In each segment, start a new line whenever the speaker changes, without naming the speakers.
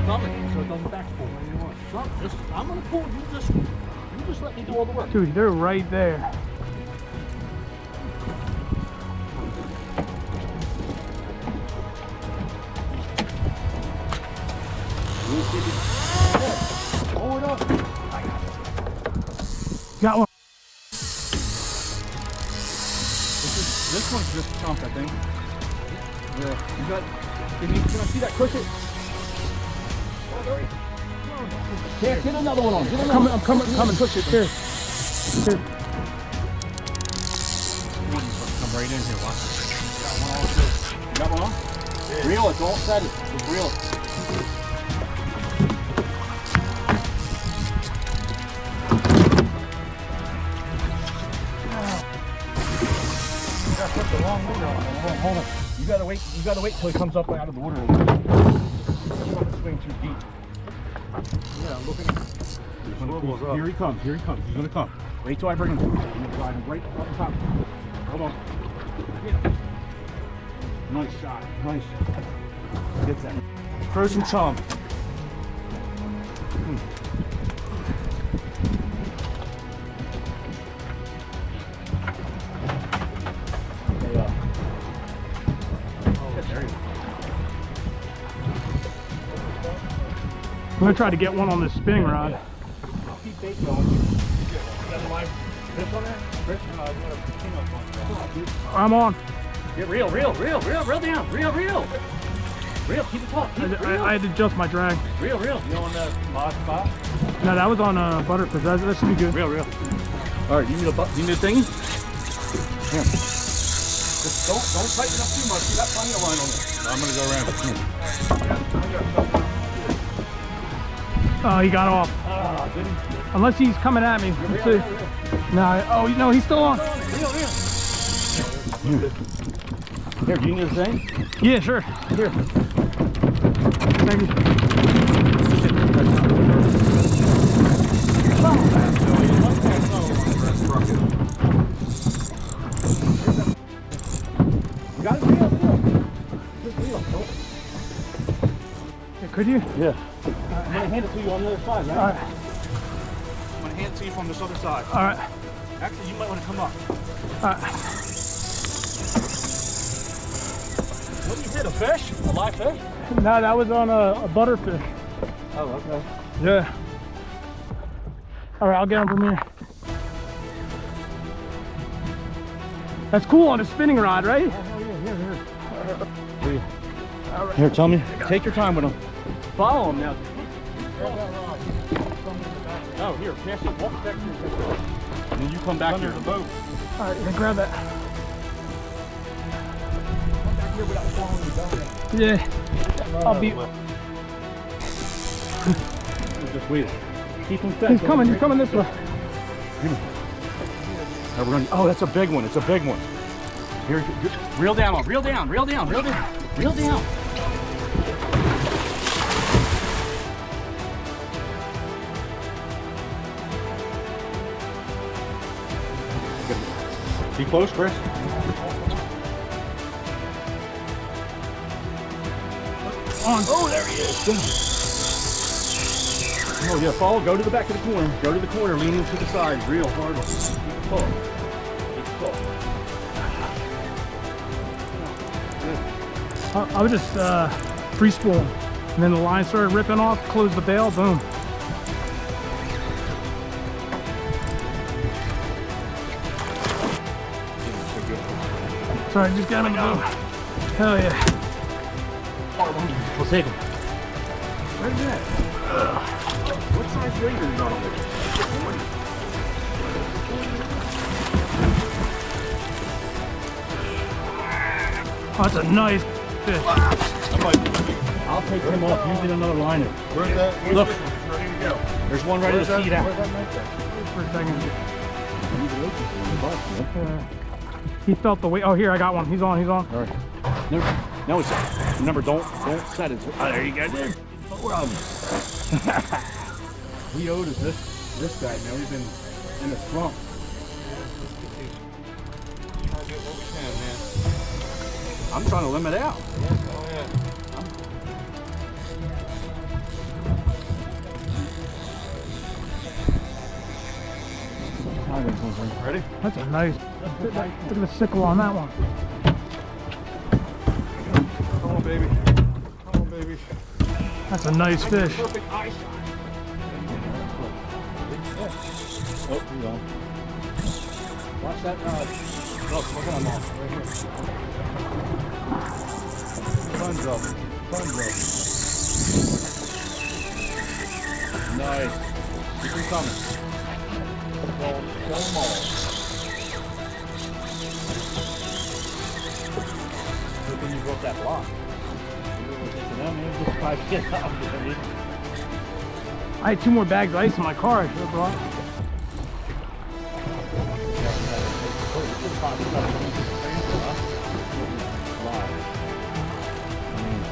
coming, so it doesn't backspool. So just, I'm gonna pull. You just let me do all the work.
Dude, they're right there.
Pull it up.
Got one.
This one's just a chunk, I think. Yeah. You got. Can I see that cushion? Can't get another one on. Get another one.
I'm coming. Push it. Here. Here.
Come right in here. Watch. Got one on too. You got one on? Yeah. Reel it. Don't set it. Just reel it. Put the wrong leader on. Hold on. You gotta wait till he comes up out of the water. You don't want to swing too deep. Yeah, I'm looking at Here he comes, He's gonna come. Wait till I bring him. I'm gonna slide him right up top. Hold on. Nice shot. Nice. Get that. Throw some chum.
I'm gonna try to get one on this spinning rod.
I'll keep bait going. You got the live fish on there? Chris? No, I got a king up on.
I'm on.
Get reel down. Reel, keep it taut.
I had to adjust my drag.
Reel. You on the mod spot?
No, that was on butterfish. That should be good.
Reel. All right, you need a thingy? Here. Just don't tighten up too much. You got plenty of line on there. I'm gonna go around.
Oh, he got off.
Did he?
Unless he's coming at me. Let's see. No, no, he's still on.
Here, do you need a thing?
Yeah, sure.
Here.
Thank you.
You got it? Reel. Just reel.
Yeah, could you?
Yeah. I'm gonna hand it to you on the other side, right?
All right.
I'm gonna hand it to you from this other side.
All right.
Actually, you might want to come up.
All right.
What did you hit? A fish? A live fish?
No, that was on a butterfish.
Oh, okay.
Yeah. All right, I'll get him from here. That's cool on a spinning rod, right?
Oh, yeah. Here, tell me. Take your time with him. Follow him now. Oh, here, pass it. Walk back here. And then you come back here. The boat.
All right, grab that.
Come back here without following you down.
Yeah. I'll be.
Just wait. Keep him fast.
He's coming this way.
Now we're gonna, oh, that's a big one. It's a big one. Here, reel down. Reel down. Be close, Chris.
On.
Oh, there he is. Oh, yeah, follow. Go to the back of the corner. Go to the corner, leaning to the side. Real hard. Keep pull.
I was just free spooling, and then the line started ripping off. Closed the bail. Boom. Sorry, just got him in the boat. Hell yeah.
We'll take him. Where's that? What size weight are you on with?
Oh, that's a nice fish.
I'll take him off using another liner.
Where's that?
Look.
Ready to go.
There's one ready to feed out.
For a second. He felt the weight. Oh, here, I got one. He's on.
All right. No, it's remember, don't set it. Oh, there you go, dude. He owed us this guy. Now we've been in a slump. I'm trying to limit out. Ready?
That's a nice. Look at the sickle on that one.
Come on, baby. Come on, baby.
That's a nice fish.
Perfect eye shot. Oh, he's on. Watch that rod. Look at him off right here. Tons of them. Tons of them. Nice. Keep them coming. Kill them all. Good thing you broke that block.
I had 2 more bags of ice in my car. I should have brought.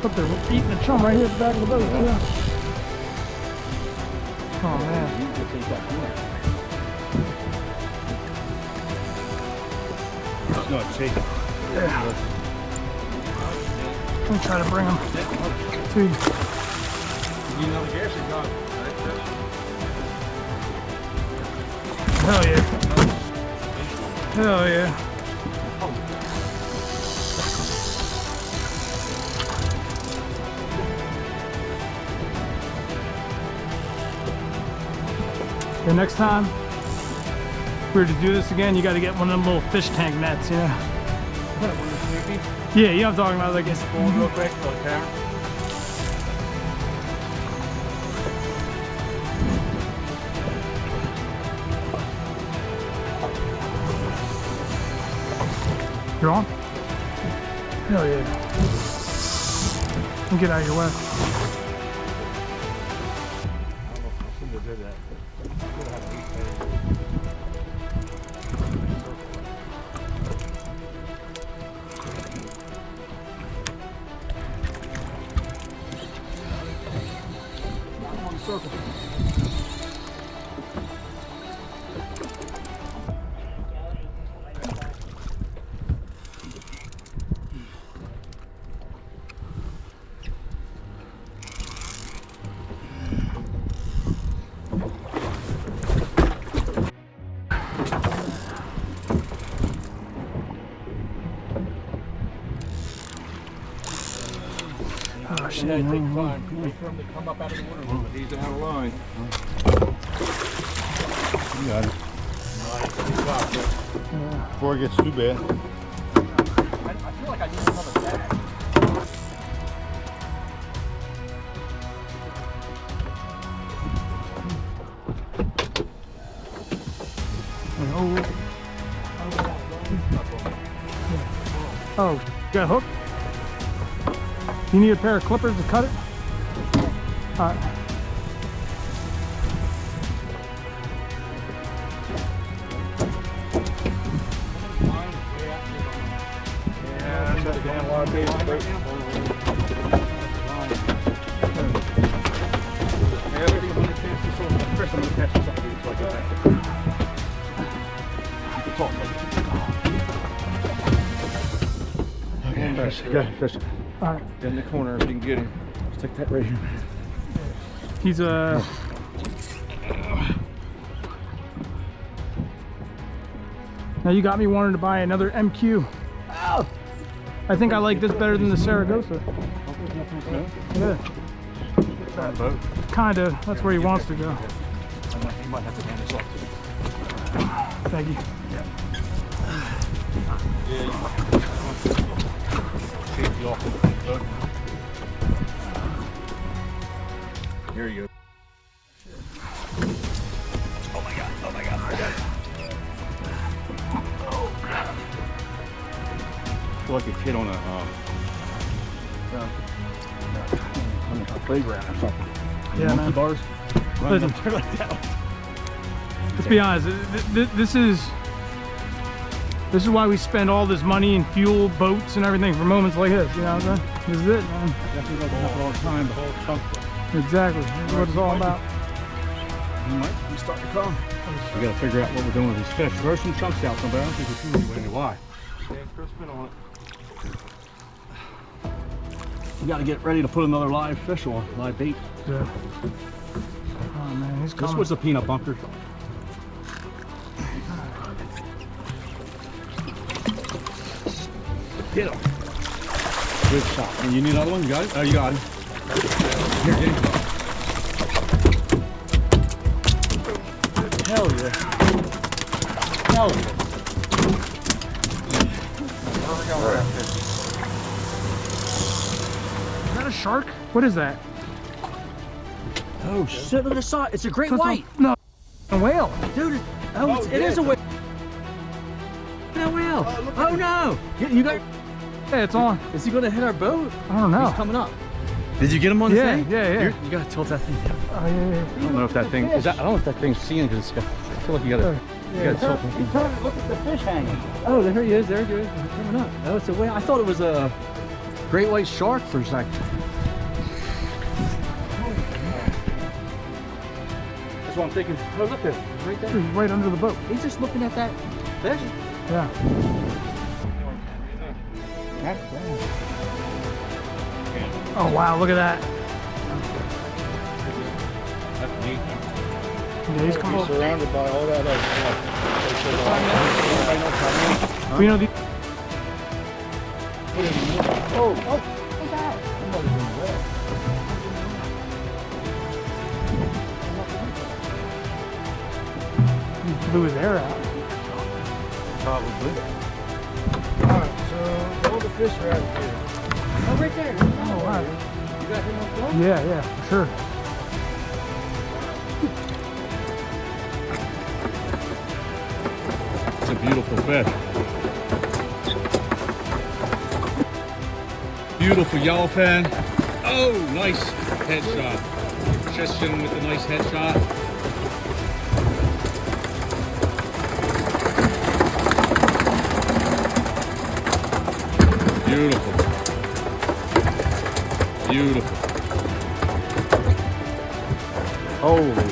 Look, they're eating the chum right here at the back of the boat. Yeah. Oh man.
It's not shaking.
Yeah. I'm trying to bring them to you.
You know the gas is gone.
Hell yeah. Hell yeah. The next time if we were to do this again, you got to get one of them little fish tank nets, you know? Yeah, you know what I'm talking about, like it's going real quick for the camera. You're on? Hell yeah. And get out of your way.
Circle.
Oh shit.
Yeah, take time. Wait for him to come up out of the water a little bit. He's out of line. You got it. Nice. Good job, Chris.
Yeah.
Before it gets too bad. I feel like I need another bag.
Oh, got a hook? You need a pair of clippers to cut it? Alright.
Yeah, that's a damn lot of bait. First, I'm going to catch this up so I get back. You can talk, buddy. Okay, fish. Got it, fish.
Alright.
In the corner if you can get him. Stick that right here.
He's Now you got me wanting to buy another MQ. Oh. I think I like this better than the Saragossa. Yeah. Kinda. That's where he wants to go.
You might have to hand this off to him.
Thank you.
Yeah, you might have to take you off the boat. Here you go. Oh my god, oh my god, I got it. I feel like a kid on a playground or something.
Yeah,
Monkey
man.
bars.
Listen.
Running up there like that.
Let's be honest. This is why we spend all this money in fuel, boats, and everything for moments like this. You know what I'm saying? This is it, man.
Definitely doesn't happen all the time. The whole chunk.
Exactly. That's what it's all about.
He might be starting to come. We gotta figure out what we're doing with these fish. There's some chunks out somewhere. I don't think we're too many. Why? Yeah, Chris been on it. We gotta get ready to put another live fish on, live bait.
Yeah. Oh man, he's coming.
This was a peanut bunker. Get him. Good shot. And you need another one? You got it? Oh, you got it. Here, get him. Hell yeah. Hell yeah.
Is that a shark? What is that?
Oh shit, look at the size. It's a great white.
No, a whale.
Dude, it is a whale. A whale. Oh no. You got.
Yeah, it's on.
Is he gonna hit our boat?
I don't know.
He's coming up. Did you get him on the thing?
Yeah.
You gotta tilt that thing down.
Oh, yeah.
I don't know if that thing is that. I don't know if that thing's seeing because it's got. I feel like you gotta tilt it.
Look at the fish hanging.
Oh, there he is. There he is. He's coming up. Oh, it's a whale. I thought it was a great white shark for a second. That's what I'm thinking. Oh, look at it. Right there.
He's right under the boat.
He's just looking at that fish.
Yeah. Oh wow, look at that.
That's neat.
Yeah, he's coming.
Surrounded by all that other stuff.
You know the. He blew his air out.
Probably.
Alright, so all the fish are out here.
Oh, right there.
Oh wow.
You got him on film?
Yeah, for sure.
It's a beautiful fish. Beautiful yellowfin. Oh, nice headshot. Tristan with a nice headshot. Beautiful. Beautiful. Holy